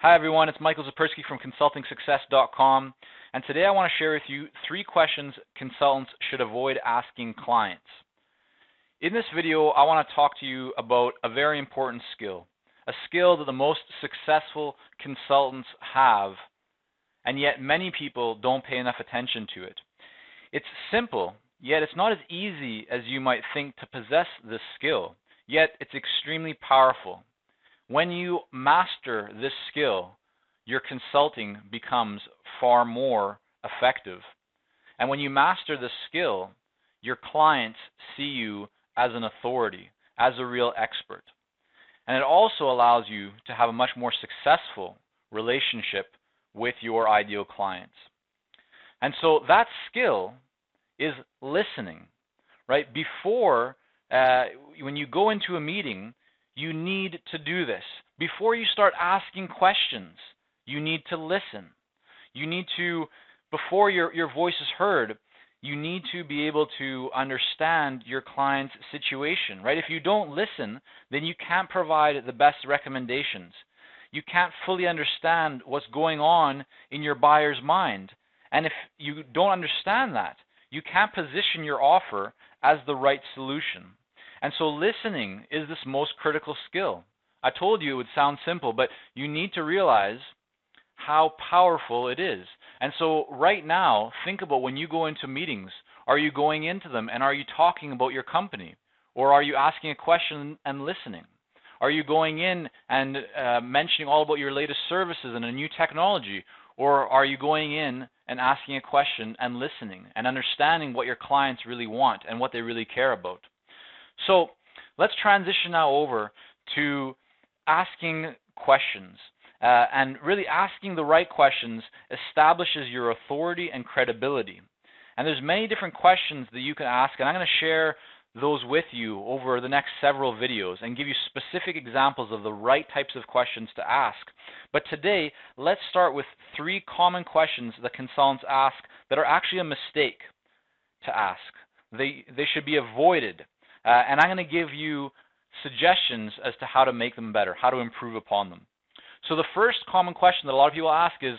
Hi everyone, it's Michael Zapersky from ConsultingSuccess.com, and today I want to share with you 3 questions consultants should avoid asking clients. In this video, I want to talk to you about a very important skill, a skill that the most successful consultants have, and yet many people don't pay enough attention to it. It's simple, yet it's not as easy as you might think to possess this skill, yet it's extremely powerful. When you master this skill, your consulting becomes far more effective. And when you master this skill, your clients see you as an authority, as a real expert. And it also allows you to have a much more successful relationship with your ideal clients. And so that skill is listening, right? Before, when you go into a meeting, you need to do this. Before you start asking questions, you need to listen. You need to, before your voice is heard, you need to be able to understand your client's situation, right? If you don't listen, then you can't provide the best recommendations. You can't fully understand what's going on in your buyer's mind. And if you don't understand that, you can't position your offer as the right solution. And so listening is this most critical skill. I told you it would sound simple, but you need to realize how powerful it is. And so right now, think about when you go into meetings, are you going into them and are you talking about your company? Or are you asking a question and listening? Are you going in and mentioning all about your latest services and a new technology? Or are you going in and asking a question and listening and understanding what your clients really want and what they really care about? So let's transition now over to asking questions. And really asking the right questions establishes your authority and credibility. And there's many different questions that you can ask, and I'm going to share those with you over the next several videos and give you specific examples of the right types of questions to ask. But today, let's start with 3 common questions that consultants ask that are actually a mistake to ask. They should be avoided. And I'm going to give you suggestions as to how to make them better, how to improve upon them. So the first common question that a lot of people ask is,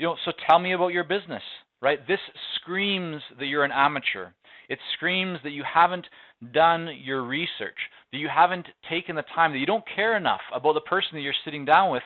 so tell me about your business, right? This screams that you're an amateur. It screams that you haven't done your research, that you haven't taken the time, that you don't care enough about the person that you're sitting down with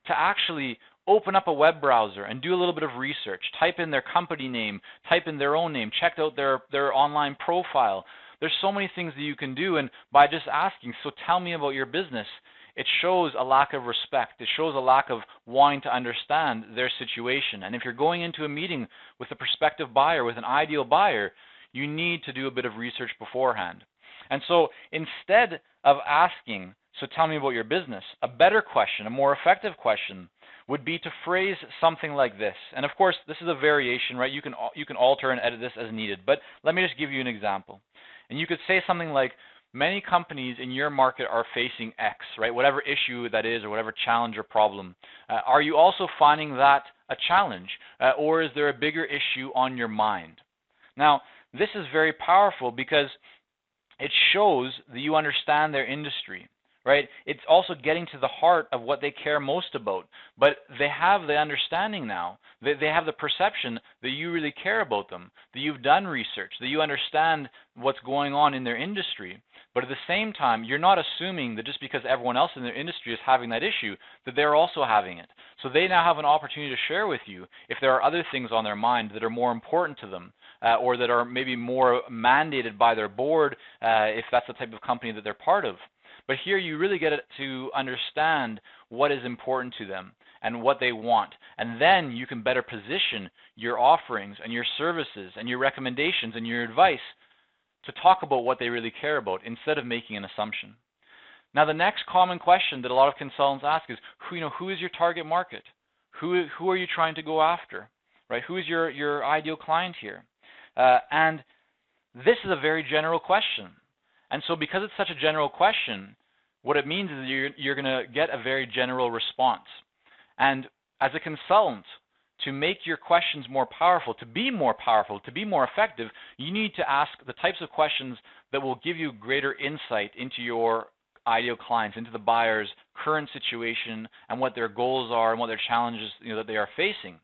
to actually open up a web browser and do a little bit of research, type in their company name, type in their own name, check out their online profile. There's so many things that you can do, and by just asking, so tell me about your business, it shows a lack of respect. It shows a lack of wanting to understand their situation. And if you're going into a meeting with a prospective buyer, with an ideal buyer, you need to do a bit of research beforehand. And so instead of asking, so tell me about your business, a better question, a more effective question would be to phrase something like this. And of course, this is a variation, right? You can alter and edit this as needed, but let me just give you an example. And you could say something like, many companies in your market are facing X, right? Whatever issue that is or whatever challenge or problem. Are you also finding that a challenge? Or is there a bigger issue on your mind? Now, this is very powerful because it shows that you understand their industry, right? It's also getting to the heart of what they care most about. But they have the understanding now. They have the perception that you really care about them, that you've done research, that you understand what's going on in their industry. But at the same time, you're not assuming that just because everyone else in their industry is having that issue, that they're also having it. So they now have an opportunity to share with you if there are other things on their mind that are more important to them, or that are maybe more mandated by their board, if that's the type of company that they're part of. But here you really get to understand what is important to them and what they want. And then you can better position your offerings and your services and your recommendations and your advice to talk about what they really care about instead of making an assumption. Now, the next common question that a lot of consultants ask is, who is your target market? Who are you trying to go after? Right? Who is your ideal client here? And this is a very general question. And so because it's such a general question, what it means is you're going to get a very general response. And as a consultant, to make your questions more powerful, to be more effective, you need to ask the types of questions that will give you greater insight into your ideal clients, into the buyer's current situation and what their goals are and what their challenges that they are facing.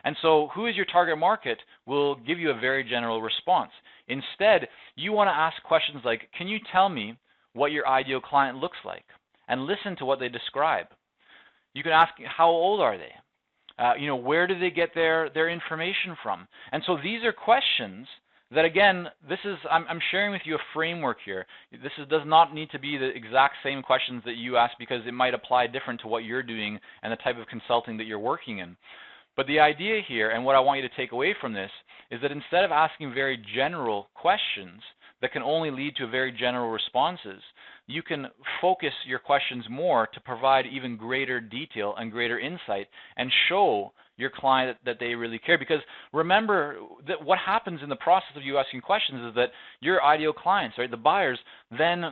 And so who is your target market will give you a very general response. Instead, you want to ask questions like, can you tell me what your ideal client looks like? And listen to what they describe. You can ask, how old are they? Where do they get their information from? And so these are questions that, again, I'm sharing with you a framework here. This does not need to be the exact same questions that you ask, because it might apply different to what you're doing and the type of consulting that you're working in. But the idea here, and what I want you to take away from this, is that instead of asking very general questions that can only lead to very general responses, you can focus your questions more to provide even greater detail and greater insight and show your client that they really care. Because remember that what happens in the process of you asking questions is that your ideal clients, right, the buyers, then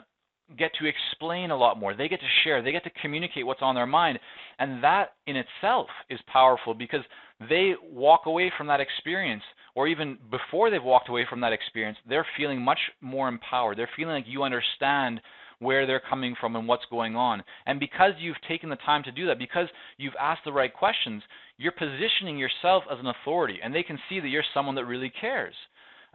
get to explain a lot more. They get to share. They get to communicate what's on their mind. And that in itself is powerful, because they walk away from that experience, or even before they've walked away from that experience, they're feeling much more empowered. They're feeling like you understand where they're coming from and what's going on. And because you've taken the time to do that, because you've asked the right questions, you're positioning yourself as an authority, and they can see that you're someone that really cares.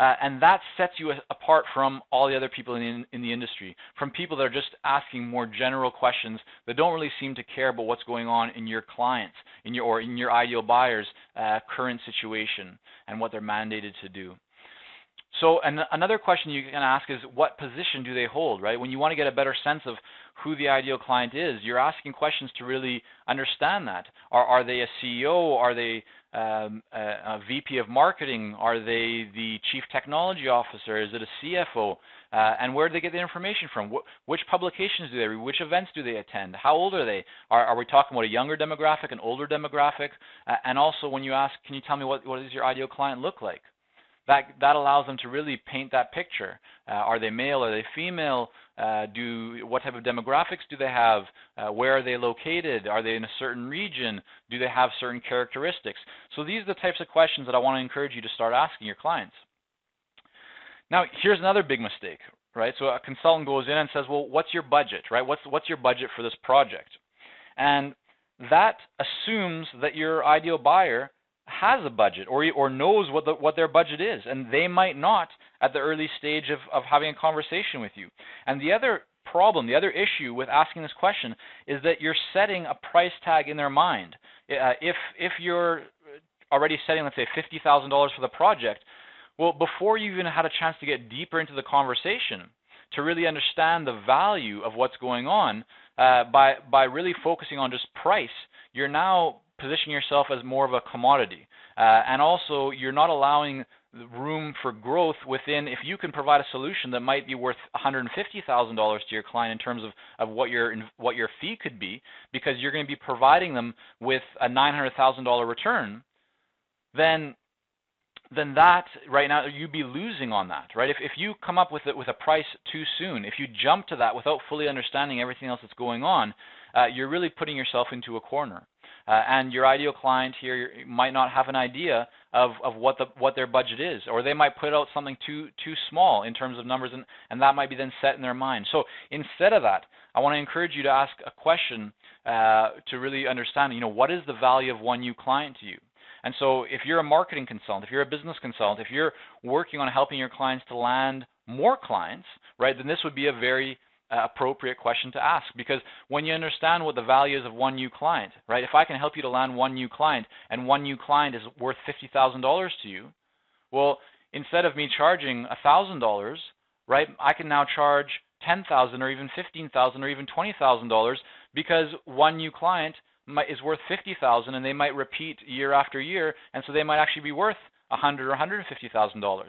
And that sets you apart from all the other people in the industry, from people that are just asking more general questions that don't really seem to care about what's going on in your clients, in your ideal buyer's current situation and what they're mandated to do. So another question you can ask is, what position do they hold, right? When you want to get a better sense of who the ideal client is, you're asking questions to really understand that. Are they a CEO? Are they a VP of marketing? Are they the chief technology officer? Is it a CFO? And where do they get the information from? Which publications do they read? Which events do they attend? How old are they? Are we talking about a younger demographic, an older demographic? And also, when you ask, can you tell me what does your ideal client look like? That allows them to really paint that picture. Are they male? Are they female? What type of demographics do they have? Where are they located? Are they in a certain region? Do they have certain characteristics? So these are the types of questions that I want to encourage you to start asking your clients. Now, here's another big mistake, right? So a consultant goes in and says, well, what's your budget, right? What's your budget for this project? And that assumes that your ideal buyer has a budget, or knows what their budget is, and they might not at the early stage of having a conversation with you. And the other problem, the other issue with asking this question is that you're setting a price tag in their mind. If you're already setting, let's say, $50,000 for the project, well, before you even had a chance to get deeper into the conversation, to really understand the value of what's going on, by really focusing on just price, you're now position yourself as more of a commodity. And also, you're not allowing room for growth within. If you can provide a solution that might be worth $150,000 to your client in terms of what your fee could be, because you're going to be providing them with a $900,000 return, then that right now you'd be losing on that, right? If you come up with a price too soon, if you jump to that without fully understanding everything else that's going on, you're really putting yourself into a corner. And your ideal client here might not have an idea of what their budget is, or they might put out something too small in terms of numbers, and that might be then set in their mind. So instead of that, I want to encourage you to ask a question to really understand, what is the value of one new client to you? And so if you're a marketing consultant, if you're a business consultant, if you're working on helping your clients to land more clients, right, then this would be a very appropriate question to ask, because when you understand what the value is of one new client, right? If I can help you to land one new client, and one new client is worth $50,000 to you, well, instead of me charging $1,000, right, I can now charge $10,000 or even $15,000 or even $20,000, because one new client is worth $50,000, and they might repeat year after year, and so they might actually be worth $100,000 or $150,000.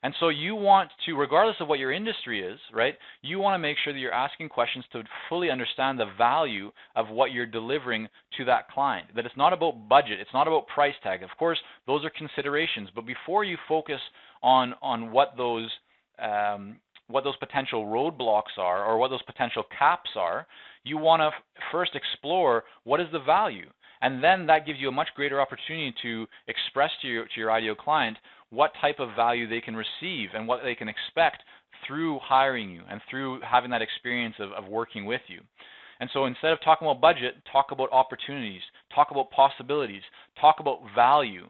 And so you want to, regardless of what your industry is, right, you want to make sure that you're asking questions to fully understand the value of what you're delivering to that client. That it's not about budget, it's not about price tag. Of course, those are considerations, but before you focus on what those potential roadblocks are, or what those potential caps are, you want to first explore what is the value. And then that gives you a much greater opportunity to express to your ideal client what type of value they can receive and what they can expect through hiring you and through having that experience of working with you. And so instead of talking about budget, talk about opportunities, talk about possibilities, talk about value.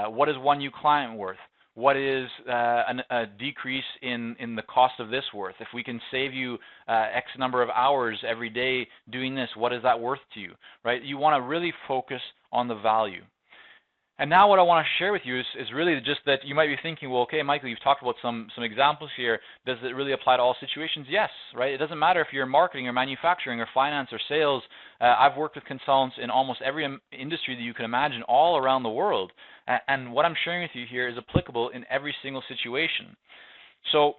What is one new client worth? What is a decrease in the cost of this worth? If we can save you X number of hours every day doing this, what is that worth to you, right? You want to really focus on the value. And now what I want to share with you is really just that you might be thinking, well, okay, Michael, you've talked about some examples here. Does it really apply to all situations? Yes, right? It doesn't matter if you're in marketing or manufacturing or finance or sales. I've worked with consultants in almost every industry that you can imagine all around the world. And what I'm sharing with you here is applicable in every single situation. So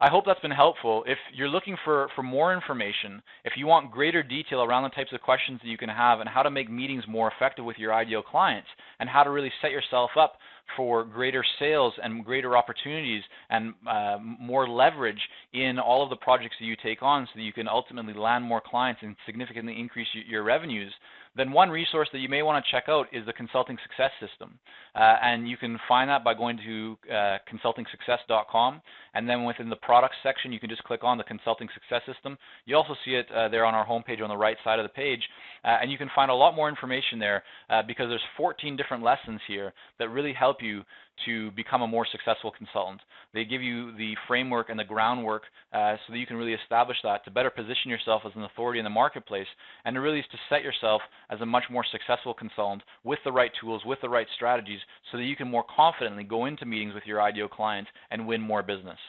I hope that's been helpful. If you're looking for more information, if you want greater detail around the types of questions that you can have and how to make meetings more effective with your ideal clients and how to really set yourself up for greater sales and greater opportunities and more leverage in all of the projects that you take on so that you can ultimately land more clients and significantly increase your revenues, then one resource that you may want to check out is the Consulting Success System. And you can find that by going to consultingsuccess.com, and then within the products section you can just click on the Consulting Success System. You also see it there on our homepage on the right side of the page, and you can find a lot more information there because there's 14 different lessons here that really help you to become a more successful consultant. They give you the framework and the groundwork so that you can really establish that to better position yourself as an authority in the marketplace and to really to set yourself as a much more successful consultant with the right tools, with the right strategies so that you can more confidently go into meetings with your ideal clients and win more business.